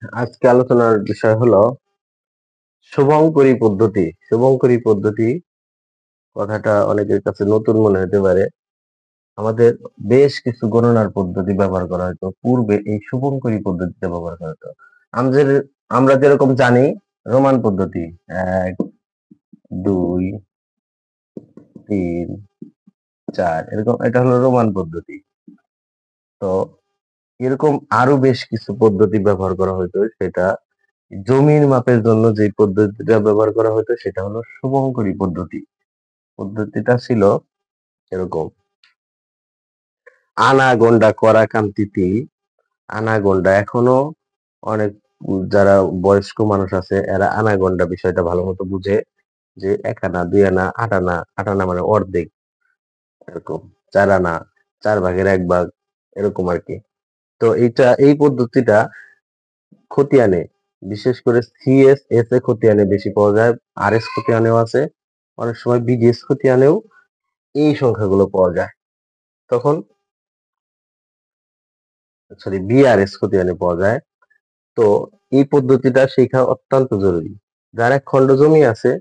আজকে আলোচনার বিষয় হলো শুভঙ্করী পদ্ধতি। শুভঙ্করী পদ্ধতি কথাটা অনেকের কাছে নতুন মনে হতে পারে। আমাদের বেশ কিছু গণনার পদ্ধতি ব্যবহার করা হতো। পূর্বে এই শুভঙ্করী পদ্ধতিটা ব্যবহার করা হতো। আমাদের আমরা যেরকম জানি রোমান পদ্ধতি ১, ২, ৩, ৪ এরকম, এটা হলো রোমান পদ্ধতি। তো এরকম আরো বেশ কিছু পদ্ধতি ব্যবহার করা হতো। সেটা জমির মাপের জন্য যে পদ্ধতিটা ব্যবহার করা হতো সেটা হলো শুভঙ্করী পদ্ধতি। পদ্ধতিটা ছিল এরকম: আনা গন্ডা করা কান্তি তিল। আনা গন্ডা এখনো অনেক যারা বয়স্ক মানুষ আছে এরা আনা গন্ডা বিষয়টা ভালো মতো বুঝে, যে ১ আনা ২ আনা ৮ আনা, ৮ আনা মানে অর্ধেক, এরকম ৪ আনা ৪ ভাগের ১ ভাগ, এরকম আর কি। তো এই পদ্ধতিটা খতিয়ানে, বিশেষ করে সিএস এস এ খতিয়ানে বেশি পাওয়া যায়, আর এস খতিয়ানেও আছে, অনেক সময় বিডিএস খতিয়ানেও এই সংখ্যাগুলো পাওয়া যায়। তখন বিআরএস খতিয়ানে পাওয়া যায়। তো এই পদ্ধতিটা শেখা অত্যন্ত জরুরি। যার ১ খণ্ড জমি আছে,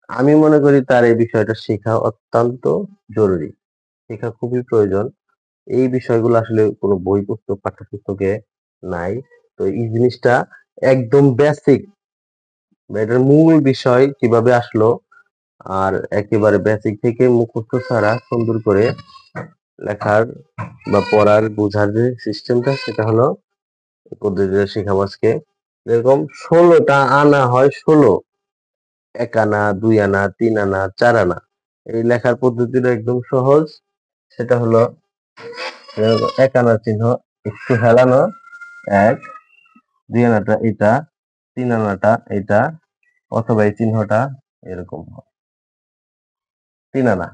আমি মনে করি তার এই বিষয়টা শেখা অত্যন্ত জরুরি। শেখা খুবই প্রয়োজন। এই বিষয়গুলো আসলে কোনো বই পুস্তক পাঠ্যপুস্তকে নাই। তো এই জিনিসটা একদম বেসিক, এটার মূল বিষয় কিভাবে আসলো, আর একেবারে বেসিক থেকে মুখস্থ ছাড়া সুন্দর করে লেখার বা পড়ার বোঝার যে সিস্টেমটা, সেটা হলো এই পদ্ধতিটা শেখাবো আজকে। যেরকম ১৬টা আনা হয় ১৬, ১ আনা ২ আনা ৩ আনা ৪ আনা। এই লেখার পদ্ধতিটা একদম সহজ। সেটা হলো ১ আনার চিহ্ন একটু হেলানো, ১, ২ আনাটা এটা, ৩ আনাটা এটা, অথবা এই চিহ্নটা এরকম হয়। ৩ আনা,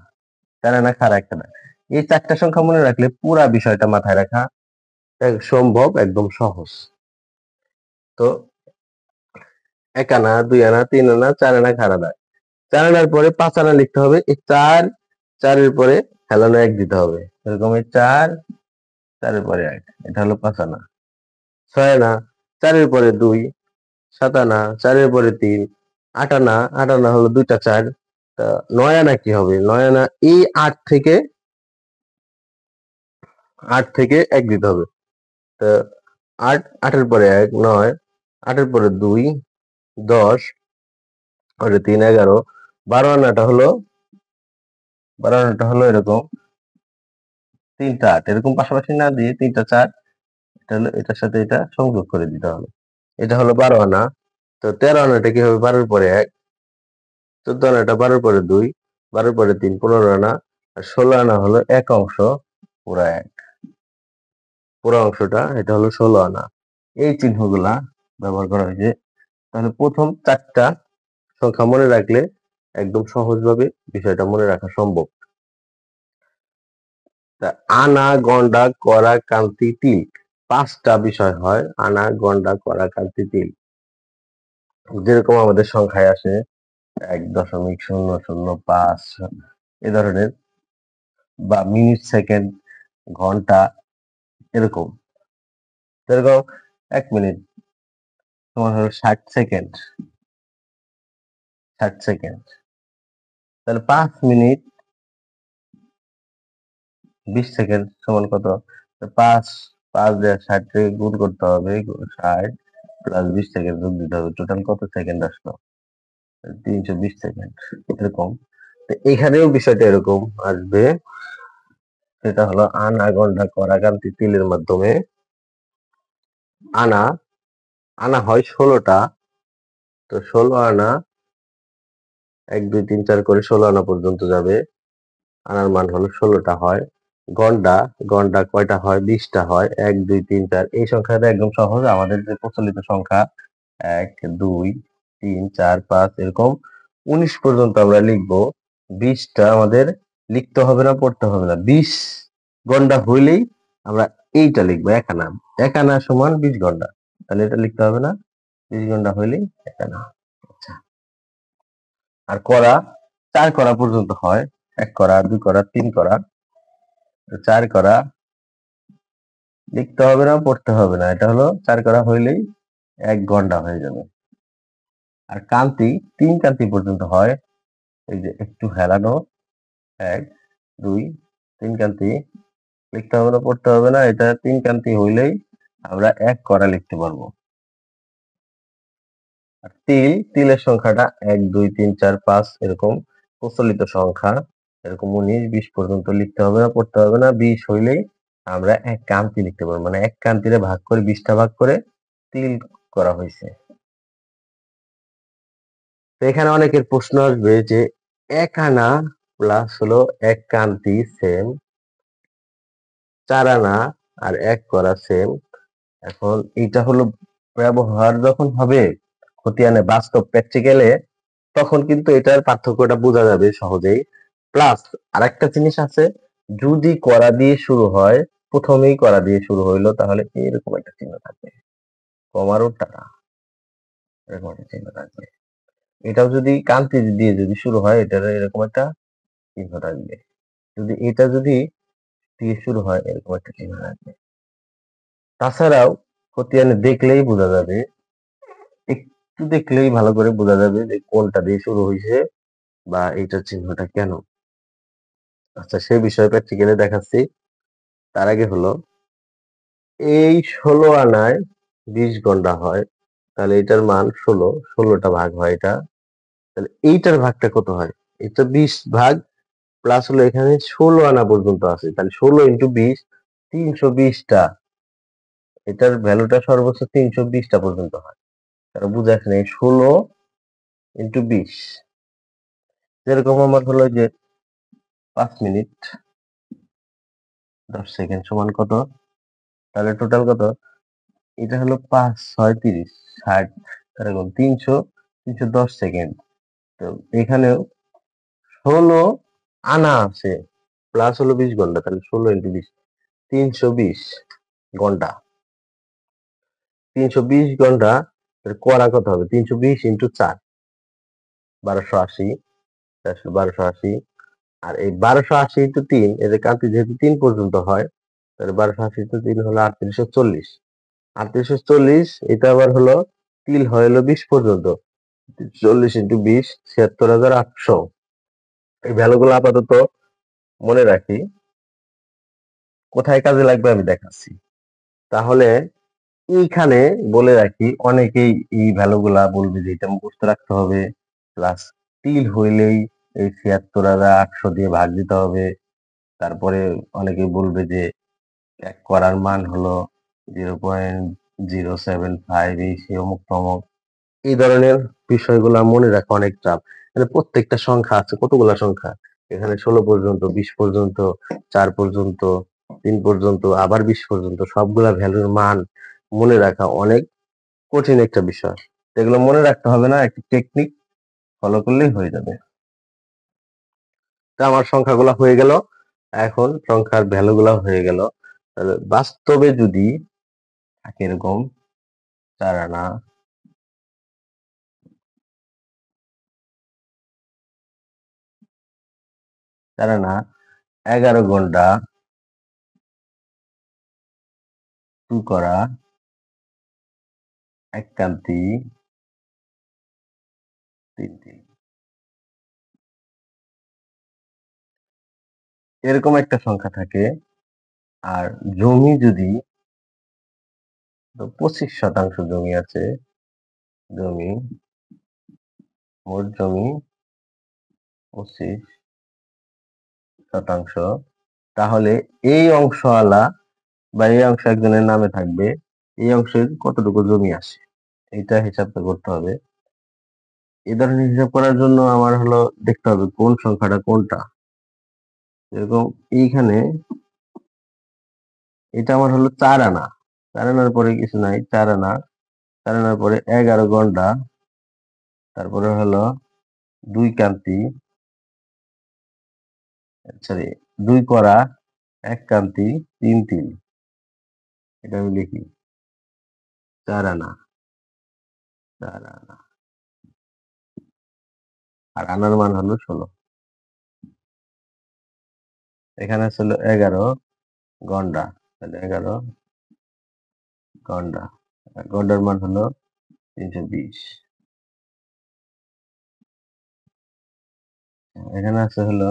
৪ আনা খাড়া একটা না। এই ৪টা সংখ্যা মনে রাখলে পুরা বিষয়টা মাথায় রাখা সম্ভব, একদম সহজ। তো ১ আনা ২ আনা ৩ আনা ৪ আনা খাড়া দাগ। ৪ আনার পরে ৫ আনা লিখতে হবে। এই ৪ এর পরে হেলানো ১ দিতে হবে। এরকম এই ৪ এর পরে ১, এটা হলো ৫ আনা। ৬ আনা ৪ এর পরে ২, ৭ আনা ৪ এর পরে ৩, ৮ আনা ৮ আনা হলো ২টা ৪। তা ৯ আনা কি হবে? ৯ আনা এই ৮ থেকে ১ দিতে হবে। তো ৮, ৮ এর পরে ১, ৯, ৮ এর পরে ২, ১০, আর ৩, ১১, ১২ আনাটা হলো ১২ আনাটা হলো এরকম ৩টা ৮, এরকম পাশাপাশি না দিয়ে ৩টা ৪, এটা হলো এটার সাথে এটা সংযোগ করে দিতে হবে। এটা হলো ১২ আনা। তো ১৩ আনাটা কি হবে? ১২ এর পরে ১, ১৪ আনাটা ১২ এর পরে ২, ১২ এর পরে ৩, ১৫ আনা, আর ১৬ আনা হলো ১ অংশ পুরা ১। পুরা অংশটা এটা হলো ১৬ আনা। এই চিহ্নগুলা ব্যবহার করা হয়েছে। তাহলে প্রথম ৪টা সংখ্যা মনে রাখলে একদম সহজভাবে বিষয়টা মনে রাখা সম্ভব। তা আনা, গন্ডা, করা, কান্তি, তিল, ৫টা বিষয় হয়। আনা, গন্ডা, করা, কান্তি, তিল। যেরকম আমাদের সংখ্যায় আসে ১.০০০৫ এ ধরনের, বা মিনিট, সেকেন্ড, ঘন্টা, এরকম। যেরকম ১ মিনিট সমান হলো ৬০ সেকেন্ড। ৬০ সেকেন্ড। তাহলে ৫ মিনিট ২০ সেকেন্ড সমান কত? ৫ ৫ দিয়ে ৬০ থেকে গুণ করতে হবে। ৬০ প্লাস ২০ সেকেন্ড যোগ দিতে হবে। টোটাল কত সেকেন্ড আসলো? ৩২০ সেকেন্ড। এরকম। তো এখানেও বিষয়টা এরকম আসবে। সেটা হলো আনা, গন্ডা, করা, কান্তি, তিলের মাধ্যমে আনা, আনা হয় ১৬টা। তো ১৬ আনা ১, ২, ৩, ৪ করে ১৬ আনা পর্যন্ত যাবে। আনার মান হলো ১৬টা হয়। গন্ডা, গন্ডা কয়টা হয়? ২০টা হয়। ১, ২, ৩, ৪ এই সংখ্যাটা একদম সহজ। আমাদের যে প্রচলিত সংখ্যা ১, ২, ৩, ৪, ৫ এরকম ১৯ পর্যন্ত আমরা লিখবো। ২০টা আমাদের লিখতে হবে না, পড়তে হবে না। ২০ গন্ডা হইলেই আমরা এইটা লিখবো ১ আনা। ১ আনা সমান ২০ গন্ডা। তাহলে এটা লিখতে হবে না। ২০ গন্ডা হইলেই ১ আনা। আচ্ছা। আর করা ৪ করা পর্যন্ত হয়। ১ করা, ২ করা, ৩ করা, ৪ করা লিখতে হবে না, পড়তে হবে না। এটা হলো ৪ করা হইলেই এক গন্ডা হয়ে যাবে। আর কান্তি 3 কান্তি পর্যন্ত হয়। এই যে একটু হেলানো 1, 2, 3 কান্তি লিখতে হবে না, পড়তে হবে না। এটা 3 কান্তি হইলেই আমরা 1 করা লিখতে পারবো। আর তিলের সংখ্যাটা 1, 2, 3, 4, 5 এরকম প্রচলিত সংখ্যা। এরকম 19, 20 পর্যন্ত লিখতে হবে না, পড়তে হবে না। 20 হইলেই আমরা 1 কান্তি লিখতে পারবো। মানে 1 কান্তিরে ভাগ করে 20 টা ভাগ করে তিল করা হইছে। তো এখানে অনেকের প্রশ্ন আসবে যে 1 আনা প্লাস হলো 1 কান্তি সেম, 4 আনা আর 1 করা সেম। এখন এইটা হলো ব্যবহার যখন হবে খতিয়ানে বাস্তব প্র্যাকটিক্যালে, তখন কিন্তু এটার পার্থক্যটা বোঝা যাবে সহজেই। প্লাস আরেকটা জিনিস আছে, যদি করা দিয়ে শুরু হয়, প্রথমেই করা দিয়ে শুরু হইলো, তাহলে এরকম একটা চিহ্ন থাকবে, কমার উল্টা না, এরকম একটা চিহ্ন থাকবে। এটাও যদি কান্তি দিয়ে যদি শুরু হয়, এটার এরকম একটা চিহ্ন থাকবে। এটা যদি দিয়ে শুরু হয়, এরকম একটা চিহ্ন থাকবে। তাছাড়াও খতিয়ানে দেখলেই বোঝা যাবে, একটু দেখলেই ভালো করে বোঝা যাবে যে কোনটা দিয়ে শুরু হয়েছে বা এইটার চিহ্নটা কেন। আচ্ছা, সেই বিষয়ে প্র্যাকটিক্যালি দেখাচ্ছি। তার আগে হলো, এই 16 আনায় 20 গন্ডা হয়, তাহলে এটার মান 16, 16টা ভাগ হয় এটা, তাহলে এইটার ভাগটা কত হয়? এটা 20 ভাগ প্লাস হলো এখানে 16 আনা পর্যন্ত আছে, তাহলে 16 ইন্টু 20, 320টা। এটার ভ্যালুটা সর্বোচ্চ 320টা পর্যন্ত হয়। তারা বুঝে আসেন, এই 16 ইন্টু 20, যেরকম আমার হলো যে 5 মিনিট 10 সেকেন্ড সমান কত, তাহলে টোটাল কত? এটা হলো 5, 6, 30, 60, এরকম 300, 310 সেকেন্ড। তো এখানেও 16 আনা আছে প্লাস হলো 20 ঘন্টা, তাহলে 16 ইন্টু 20, 320 ঘন্টা। 320 ঘন্টা করা কত হবে? 320 ইন্টু 4, 1280, 1280। আর এই 1280 ইন্টু 3, এদের কান্তি যেহেতু 3 পর্যন্ত হয়, তাহলে 1280 ইন্টু 3 হলো 3840। 3840, এটা আবার হলো তিল হয় হলো 20 পর্যন্ত। 40 ইন্টু 20, 76,800। এই ভ্যালুগুলো আপাতত মনে রাখি, কোথায় কাজে লাগবে আমি দেখাচ্ছি। তাহলে এইখানে বলে রাখি, অনেকেই এই ভ্যালুগুলা বলবে যে এটা মুখস্থ রাখতে হবে, প্লাস তিল হইলেই এই 76,800 দিয়ে ভাগ দিতে হবে। তারপরে অনেকে বলবে যে এক করার মান হলো 0.075, এই সে অমুক তমুক। এই ধরনের বিষয়গুলা মনে রাখা অনেক চাপ। মানে প্রত্যেকটা সংখ্যা আছে, কতগুলা সংখ্যা এখানে, 16 পর্যন্ত, 20 পর্যন্ত, 4 পর্যন্ত, 3 পর্যন্ত, আবার 20 পর্যন্ত, সবগুলা ভ্যালুর মান মনে রাখা অনেক কঠিন একটা বিষয়। এগুলো মনে রাখতে হবে না, একটি টেকনিক ফলো করলেই হয়ে যাবে। তা আমার সংখ্যাগুলা হয়ে গেল, এখন সংখ্যার ভ্যালুগুলা হয়ে গেল। তাহলে বাস্তবে যদি থাকে এরকম 4 আনা, 4 আনা, 11 ঘন্টা 2 করা, 1 কান্তি 3 তিল, এরকম একটা সংখ্যা থাকে। আর জমি যদি 25% জমি আছে, জমি, মোট জমি 25%, তাহলে এই অংশওয়ালা বা এই অংশ একজনের নামে থাকবে, এই অংশের কতটুকু জমি আসে, এইটা হিসাবটা করতে হবে। এই ধরনের হিসাব করার জন্য আমার হলো দেখতে হবে কোন সংখ্যাটা কোনটা। যেরকম এইখানে এটা আমার হলো 4 আনা, 4 আনার পরে কিছু নাই, 4 আনা, 4 আনার পরে 11 ঘন্টা, তারপরে হলো 2 কান্তি, সরি 2 করা, 1 কান্তি, 3 তিল। এটা আমি লিখি 4 আনা, 4 আনা। আর আনার মান হলো 16। এখানে ছিল 11 ঘন্টা, তাহলে 11 ঘন্টা, ঘন্টার মান হলো 320। এখানে আছে হলো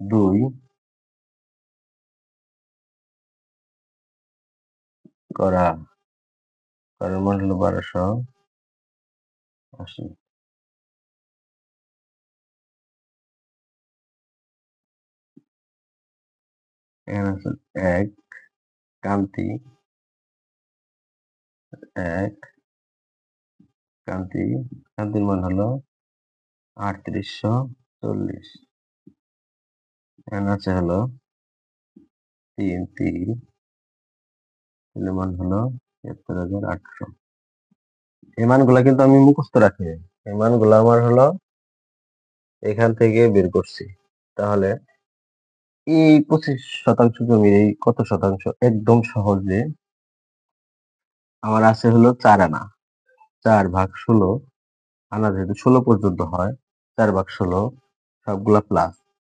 2 করা করার মান হলো 1280। এখানে আছে 1 কান্তি, 1 কান্তির মান হলো 3840। এখানে আছে হলো 3 এর মান হলো 77800। এই মানগুলা কিন্তু আমি মুখস্থ রাখি নাই। এই মানগুলো আমার হলো এখান থেকে বের করছি। তাহলে এই 25% জমির এই কত শতাংশ একদম সহজে আমার আছে হলো 4 আনা। 4/16 আনা, যেহেতু 16 পর্যন্ত হয়, 4/16 সবগুলা প্লাস।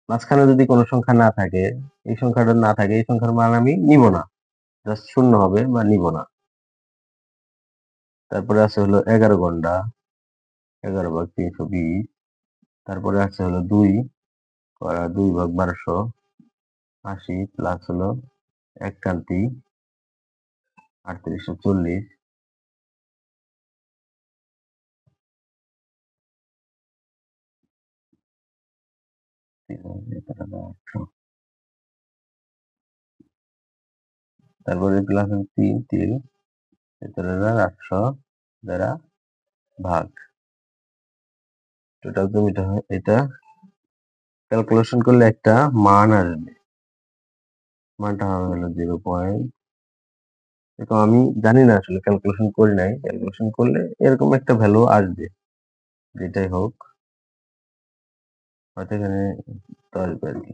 মাঝখানে যদি কোনো সংখ্যা না থাকে, এই সংখ্যাটা না থাকে, এই সংখ্যার মান আমি নিব না, জাস্ট শূন্য হবে বা নিব না। তারপরে আছে হলো 11 গন্ডা, 11/320। তারপরে আছে হলো 2 করা 2/1280 প্লাস হলো 1 কান্তি 3840। তারপরে প্লাস 3 17,800 দ্বারা ভাগ। টোটাল জমিটা হয় এটা, ক্যালকুলেশন করলে একটা মান আসবে। মানটা হবে হলো 0. এরকম আমি জানি না, আসলে ক্যালকুলেশন করি নাই। ক্যালকুলেশন করলে এরকম একটা ভ্যালু আসবে, যেটাই হোক। হয়তো এখানে তো আসবে আর কি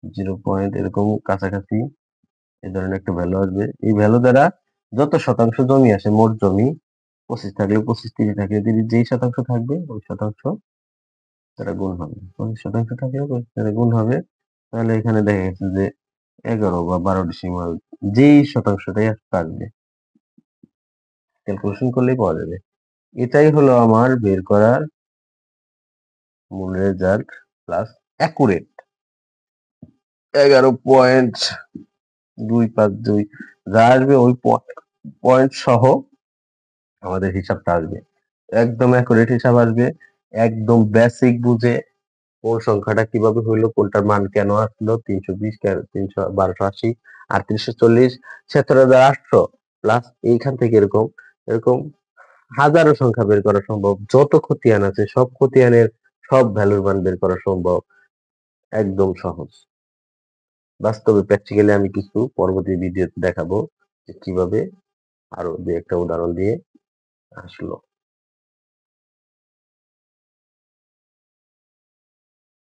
0. এরকম কাছাকাছি এই ধরনের একটা ভ্যালু আসবে। এই ভ্যালু দ্বারা যত শতাংশ জমি আসে, মোট জমি 25 থাকলে 25, 30 থাকলে 30, যেই শতাংশ থাকবে ওই শতাংশ দ্বারা গুণ হবে। 25% থাকলে 25 দ্বারা গুণ হবে। তাহলে এখানে দেখা গেছে যে 11 বা 12 ডিসিমাল যেই শতাংশটাই আসবে, ক্যালকুলেশন করলেই পাওয়া যাবে। এটাই হলো আমার বের করার মূল রেজাল্ট প্লাস অ্যাকুরেট। 11.252 যা আসবে ওই পয়েন্ট সহ আমাদের হিসাবটা আসবে। একদম অ্যাকুরেট হিসাব আসবে, একদম বেসিক বুঝে কোন সংখ্যাটা কিভাবে হইলো, কোনটার মান কেন আসলো, 320, 1280 আর 340, 77,800 প্লাস এইখান থেকে এরকম এরকম হাজারো সংখ্যা বের করা সম্ভব। যত খতিয়ান আছে সব খতিয়ানের সব ভ্যালুর মান বের করা সম্ভব, একদম সহজ। বাস্তবে প্র্যাকটিক্যালি আমি কিছু পরবর্তী ভিডিওতে দেখাবো যে কিভাবে, আরো দুই একটা উদাহরণ দিয়ে আসলো।